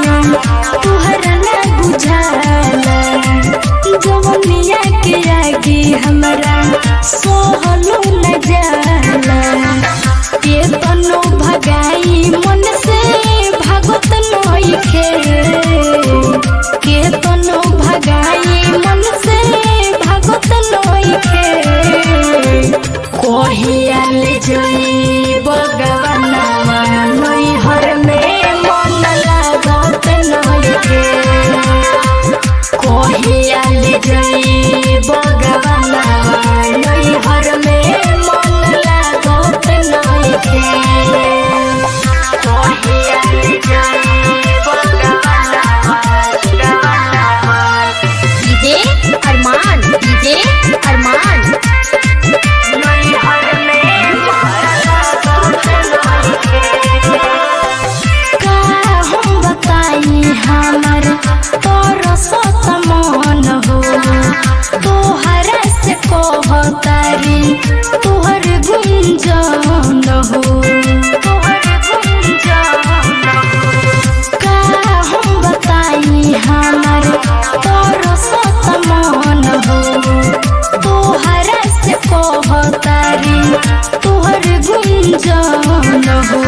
सैया तुहरा ना बुझाला जवनिया के आगे हमरा सोहलो न जाला के तनो भगाई मन से भागत नइखे के तनो भगाई मन से भागत नइखे कहिया ले जई बगवनवा नैहर में मन लागत नइखे कहिया ले जई बगवनवा नैहर में मन लागत नइखे कहिया ले जई बगवनवा डीजे अरमान नैहर में का हम बताई हमर तोर सत मन हो तोहरा से कहतारी तोहर गुंजन हो तोहर गुंजन का हम बताई हमर तोर सत मन हो तोहरा से कहतारी तोहर गुंजन हो